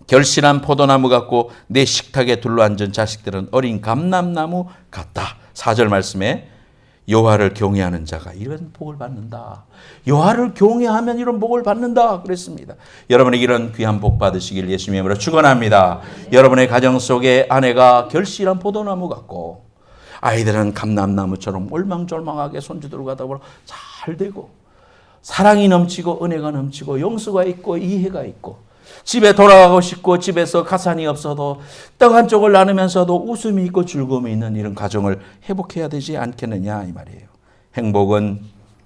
결실한 포도나무 같고 내 식탁에 둘러앉은 자식들은 어린 감람나무 같다. 4절 말씀에 여호와를 경외하는 자가 이런 복을 받는다. 여호와를 경외하면 이런 복을 받는다 그랬습니다. 여러분에게 이런 귀한 복 받으시길 예수님의 이름으로 축원합니다. 여러분의 가정 속에 아내가 결실한 포도나무 같고 아이들은 감람나무처럼 올망졸망하게 손주들과 더불어 잘 되고 사랑이 넘치고 은혜가 넘치고 용서가 있고 이해가 있고 집에 돌아가고 싶고 집에서 가산이 없어도 떡 한 쪽을 나누면서도 웃음이 있고 즐거움이 있는 이런 가정을 회복해야 되지 않겠느냐 이 말이에요. 행복은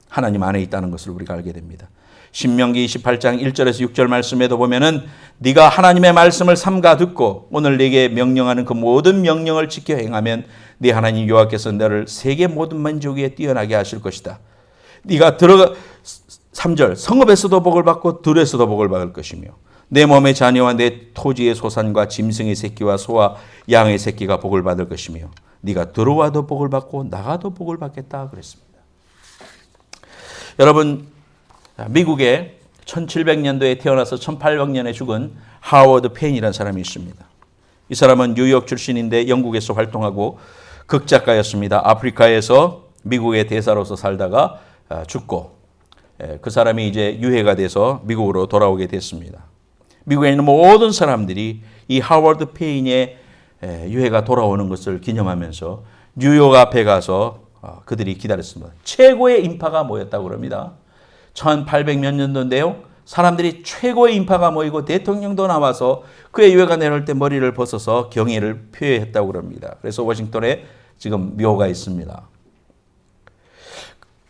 하나님 안에 있다는 것을 우리가 알게 됩니다. 신명기 28장 1절에서 6절 말씀에도 보면은 네가 하나님의 말씀을 삼가 듣고 오늘 네게 명령하는 그 모든 명령을 지켜 행하면 네 하나님 여호와께서 너를 세계 모든 민족 위에 뛰어나게 하실 것이다. 네가 3절 성읍에서도 복을 받고 들에서도 복을 받을 것이며 내 몸의 자녀와 내 토지의 소산과 짐승의 새끼와 소와 양의 새끼가 복을 받을 것이며 네가 들어와도 복을 받고 나가도 복을 받겠다 그랬습니다. 여러분, 미국에 1700년도에 태어나서 1800년에 죽은 하워드 페인이라는 사람이 있습니다. 이 사람은 뉴욕 출신인데 영국에서 활동하고 극작가였습니다. 아프리카에서 미국의 대사로서 살다가 죽고 그 사람이 이제 유해가 돼서 미국으로 돌아오게 됐습니다. 미국에 있는 모든 사람들이 이 하워드 페인의 유해가 돌아오는 것을 기념하면서 뉴욕 앞에 가서 그들이 기다렸습니다. 최고의 인파가 모였다고 그럽니다. 1800몇 년도인데요. 사람들이 최고의 인파가 모이고 대통령도 나와서 그의 유해가 내려올 때 머리를 벗어서 경의를 표했다고 그럽니다. 그래서 워싱턴에 지금 묘가 있습니다.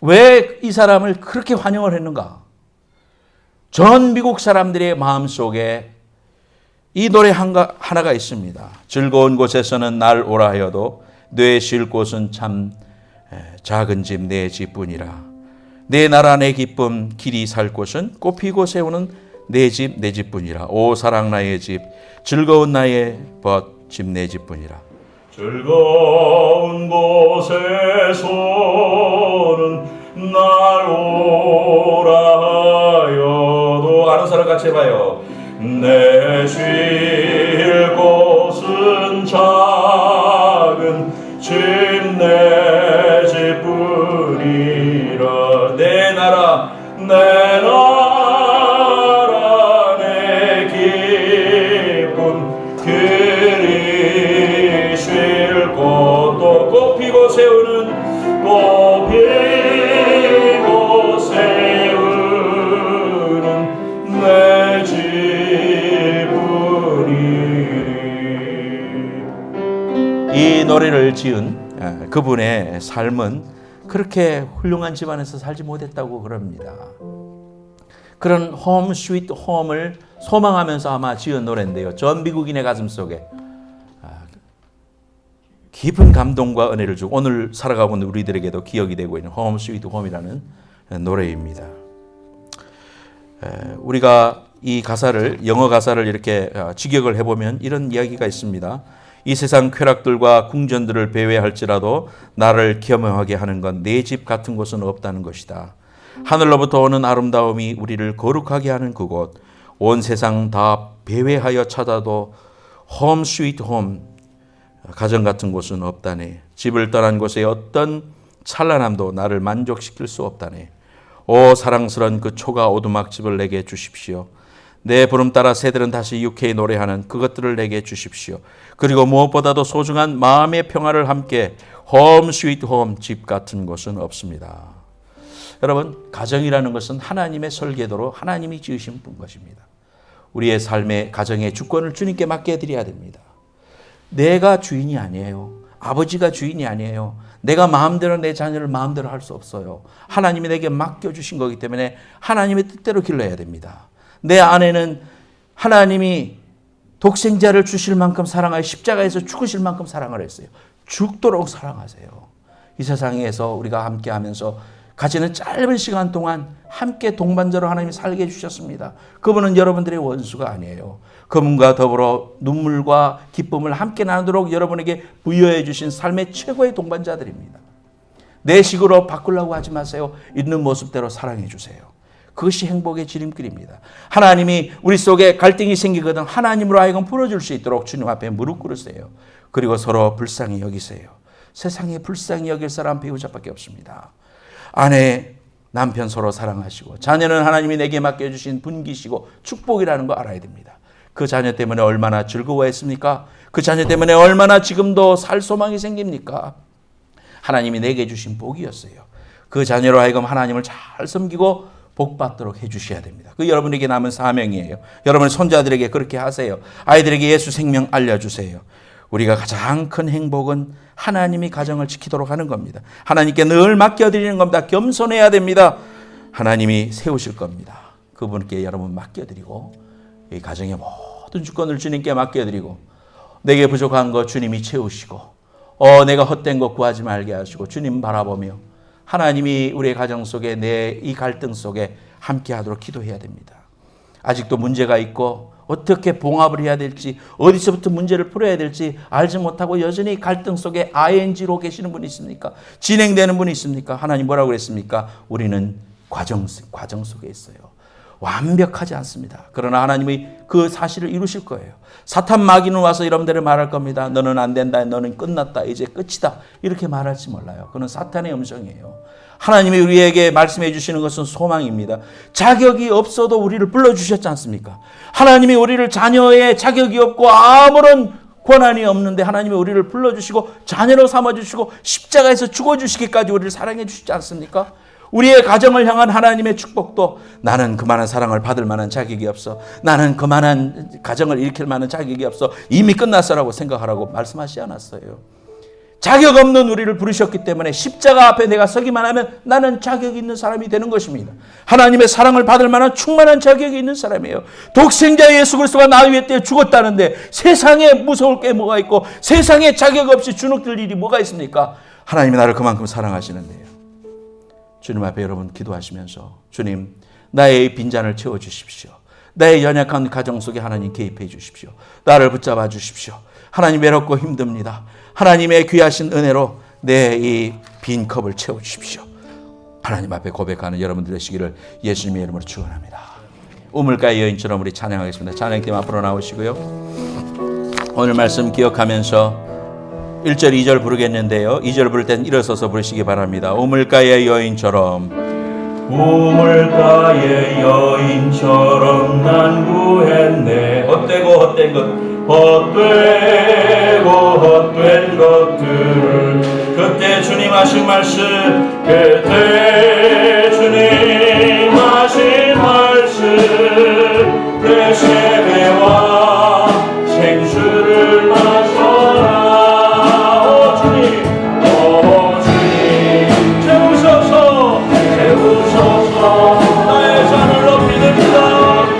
왜 이 사람을 그렇게 환영을 했는가? 전 미국 사람들의 마음속에 이 노래 하나가 있습니다. 즐거운 곳에서는 날 오라 하여도 뇌 쉴 곳은 참 작은 집 내 집뿐이라. 내 나라 내 기쁨 길이 살 곳은 꽃피고 세우는 내 집 내 집뿐이라. 오 사랑 나의 집 즐거운 나의 벗 집 내 집뿐이라. 즐거운 곳에서는 날 오라 하여 같이 해봐요. 내 쉴 곳은 작은 집 내 집뿐이라. 내 나라 내 기쁨 그리 쉴 곳도 꽃피고 세우는 꽃피고 세우는 내 집뿐이리. 이 노래를 지은 그분의 삶은 그렇게 훌륭한 집안에서 살지 못했다고 그럽니다. 그런 홈 스위트 홈을 소망하면서 아마 지은 노래인데요. 전 미국인의 가슴 속에 깊은 감동과 은혜를 주고 오늘 살아가고 있는 우리들에게도 기억이 되고 있는 홈 스위트 홈이라는 노래입니다. 우리가 이 가사를, 영어 가사를 이렇게 직역을 해보면 이런 이야기가 있습니다. 이 세상 쾌락들과 궁전들을 배회할지라도 나를 겸허하게 하는 건 내 집 같은 곳은 없다는 것이다. 하늘로부터 오는 아름다움이 우리를 거룩하게 하는 그곳, 온 세상 다 배회하여 찾아도 홈 스위트 홈, 가정 같은 곳은 없다네. 집을 떠난 곳에 어떤 찬란함도 나를 만족시킬 수 없다네. 오 사랑스런 그 초가 오두막집을 내게 주십시오. 내 부름 따라 새들은 다시 유쾌히 노래하는 그것들을 내게 주십시오. 그리고 무엇보다도 소중한 마음의 평화를 함께 홈 스위트 홈, 집 같은 곳은 없습니다. 여러분, 가정이라는 것은 하나님의 설계도로 하나님이 지으신 것입니다. 우리의 삶의 가정의 주권을 주님께 맡겨드려야 됩니다. 내가 주인이 아니에요. 아버지가 주인이 아니에요. 내가 마음대로 내 자녀를 마음대로 할 수 없어요. 하나님이 내게 맡겨주신 거기 때문에 하나님의 뜻대로 길러야 됩니다. 내 아내는 하나님이 독생자를 주실 만큼 사랑하여 십자가에서 죽으실 만큼 사랑을 했어요. 죽도록 사랑하세요. 이 세상에서 우리가 함께 하면서 가지는 짧은 시간 동안 함께 동반자로 하나님이 살게 해주셨습니다. 그분은 여러분들의 원수가 아니에요. 그분과 더불어 눈물과 기쁨을 함께 나누도록 여러분에게 부여해 주신 삶의 최고의 동반자들입니다. 내 식으로 바꾸려고 하지 마세요. 있는 모습대로 사랑해 주세요. 그것이 행복의 지름길입니다. 하나님이 우리 속에 갈등이 생기거든 하나님으로 하여금 풀어줄 수 있도록 주님 앞에 무릎 꿇으세요. 그리고 서로 불쌍히 여기세요. 세상에 불쌍히 여길 사람 배우자밖에 없습니다. 아내, 남편 서로 사랑하시고 자녀는 하나님이 내게 맡겨주신 분기시고 축복이라는 거 알아야 됩니다. 그 자녀 때문에 얼마나 즐거워했습니까? 그 자녀 때문에 얼마나 지금도 살 소망이 생깁니까? 하나님이 내게 주신 복이었어요. 그 자녀로 하여금 하나님을 잘 섬기고 복받도록 해주셔야 됩니다. 그 여러분에게 남은 사명이에요. 여러분의 손자들에게 그렇게 하세요. 아이들에게 예수 생명 알려주세요. 우리가 가장 큰 행복은 하나님이 가정을 지키도록 하는 겁니다. 하나님께 늘 맡겨드리는 겁니다. 겸손해야 됩니다. 하나님이 세우실 겁니다. 그분께 여러분 맡겨드리고 이 가정의 모든 주권을 주님께 맡겨드리고 내게 부족한 거 주님이 채우시고 내가 헛된 것 구하지 말게 하시고 주님 바라보며 하나님이 우리의 가정 속에 내 이 갈등 속에 함께 하도록 기도해야 됩니다. 아직도 문제가 있고 어떻게 봉합을 해야 될지 어디서부터 문제를 풀어야 될지 알지 못하고 여전히 갈등 속에 ING로 계시는 분이 있습니까? 진행되는 분이 있습니까? 하나님 뭐라고 그랬습니까? 우리는 과정 속에 있어요. 완벽하지 않습니다. 그러나 하나님이 그 사실을 이루실 거예요. 사탄 마귀는 와서 여러분들을 말할 겁니다. 너는 안 된다. 너는 끝났다. 이제 끝이다. 이렇게 말할지 몰라요. 그건 사탄의 음성이에요. 하나님이 우리에게 말씀해 주시는 것은 소망입니다. 자격이 없어도 우리를 불러주셨지 않습니까? 하나님이 우리를 자녀의 자격이 없고 아무런 권한이 없는데 하나님이 우리를 불러주시고 자녀로 삼아주시고 십자가에서 죽어주시기까지 우리를 사랑해 주시지 않습니까? 우리의 가정을 향한 하나님의 축복도 나는 그만한 사랑을 받을 만한 자격이 없어. 나는 그만한 가정을 일으킬 만한 자격이 없어. 이미 끝났어라고 생각하라고 말씀하시지 않았어요. 자격 없는 우리를 부르셨기 때문에 십자가 앞에 내가 서기만 하면 나는 자격 있는 사람이 되는 것입니다. 하나님의 사랑을 받을 만한 충만한 자격이 있는 사람이에요. 독생자 예수 그리스도가 나 위에 때 죽었다는데 세상에 무서울 게 뭐가 있고 세상에 자격 없이 주눅들 일이 뭐가 있습니까? 하나님이 나를 그만큼 사랑하시는데요. 주님 앞에 여러분 기도하시면서 주님 나의 빈잔을 채워주십시오. 나의 연약한 가정 속에 하나님 개입해 주십시오. 나를 붙잡아 주십시오. 하나님 외롭고 힘듭니다. 하나님의 귀하신 은혜로 내 이 빈 컵을 채워주십시오. 하나님 앞에 고백하는 여러분들 되시기를 예수님의 이름으로 축원합니다. 우물가의 여인처럼 우리 찬양하겠습니다. 찬양팀 앞으로 나오시고요. 오늘 말씀 기억하면서 1절, 2절 부르겠는데요. 2절 부를 땐 일어서서 부르시기 바랍니다. 우물가의 여인처럼, 우물가의 여인처럼 난 구했네. 헛되고 헛된 것, 헛된 것들을 그때 주님 하신 말씀, 그때 주님 하신 말씀, 내 세배와 생수를 마셔라. 나의 잔을 높이는다.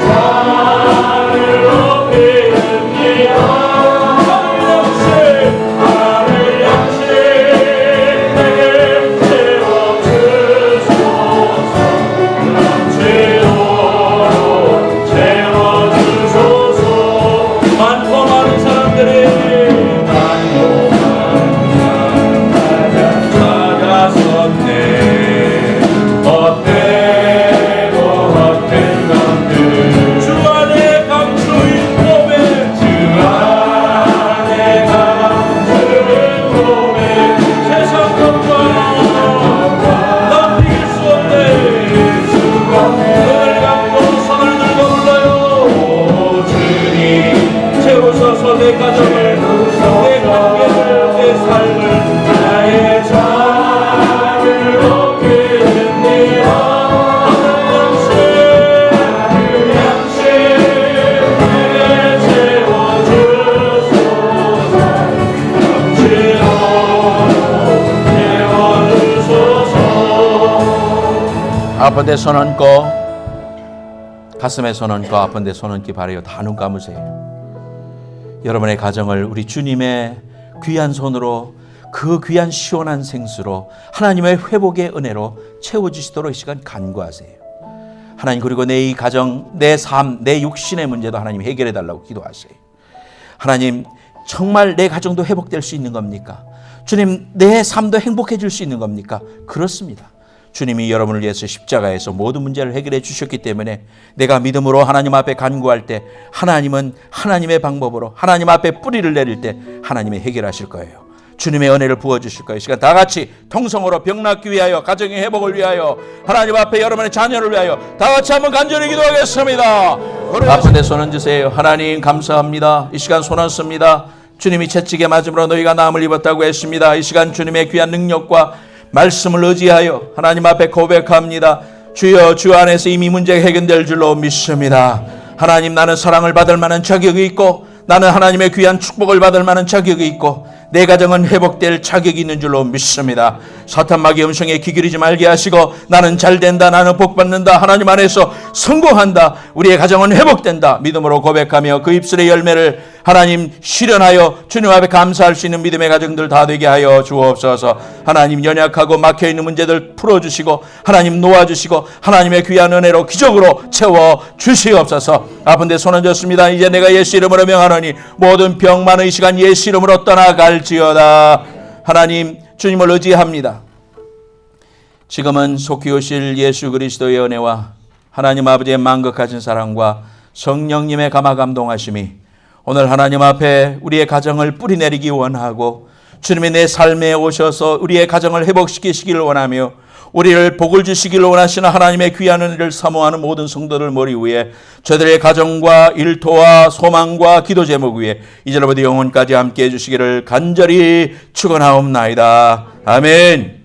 잔을 높이는다. 하늘 양식 내게 채워주소서. 채워주소서. 많고 많은 사람들이 찾아섰네. 내 가정을, 내 관계를, 내 삶을, 나의 잔을 높이는니라. 하늘 양식 내게 채워주소서. 채워주소서. 아픈 데 손 얹고, 가슴에 손 얹고, 아픈 데 손 얹기 바라요. 다 눈 감으세요. 여러분의 가정을 우리 주님의 귀한 손으로, 그 귀한 시원한 생수로, 하나님의 회복의 은혜로 채워주시도록 이 시간 간구하세요. 하나님, 그리고 내 이 가정, 내 삶, 내 육신의 문제도 하나님 해결해 달라고 기도하세요. 하나님, 정말 내 가정도 회복될 수 있는 겁니까? 주님, 내 삶도 행복해질 수 있는 겁니까? 그렇습니다. 주님이 여러분을 위해서 십자가에서 모든 문제를 해결해 주셨기 때문에 내가 믿음으로 하나님 앞에 간구할 때 하나님은 하나님의 방법으로 하나님 앞에 뿌리를 내릴 때 하나님이 해결하실 거예요. 주님의 은혜를 부어주실 거예요. 이 시간 다 같이 통성으로 병 낫기 위하여, 가정의 회복을 위하여, 하나님 앞에 여러분의 자녀를 위하여 다 같이 한번 간절히 기도하겠습니다. 아픈 데 손 얹으세요. 하나님 감사합니다. 이 시간 손 얹습니다. 주님이 채찍에 맞음으로 너희가 나음을 입었다고 했습니다. 이 시간 주님의 귀한 능력과 말씀을 의지하여 하나님 앞에 고백합니다. 주여, 주 안에서 이미 문제가 해결될 줄로 믿습니다. 하나님, 나는 사랑을 받을 만한 자격이 있고, 나는 하나님의 귀한 축복을 받을 만한 자격이 있고, 내 가정은 회복될 자격이 있는 줄로 믿습니다. 사탄 마귀 음성에 귀 기울이지 말게 하시고, 나는 잘된다, 나는 복받는다, 하나님 안에서 성공한다, 우리의 가정은 회복된다 믿음으로 고백하며 그 입술의 열매를 하나님 실현하여 주님 앞에 감사할 수 있는 믿음의 가정들 다 되게 하여 주옵소서. 하나님, 연약하고 막혀있는 문제들 풀어주시고, 하나님 놓아주시고, 하나님의 귀한 은혜로 기적으로 채워주시옵소서. 아픈데 손 얹었습니다. 이제 내가 예수 이름으로 명하노니 모든 병만 이 시간 예수 이름으로 떠나갈지어다. 하나님, 주님을 의지합니다. 지금은 속히 오실 예수 그리스도의 은혜와 하나님 아버지의 만극하신 사랑과 성령님의 감화감동하심이 오늘 하나님 앞에 우리의 가정을 뿌리내리기 원하고, 주님이 내 삶에 오셔서 우리의 가정을 회복시키시기를 원하며 우리를 복을 주시기를 원하시는 하나님의 귀한 은혜를 사모하는 모든 성도들 머리 위에, 저들의 가정과 일터와 소망과 기도 제목 위에 이제로부터 영원까지 함께 해주시기를 간절히 축원하옵나이다. 아멘.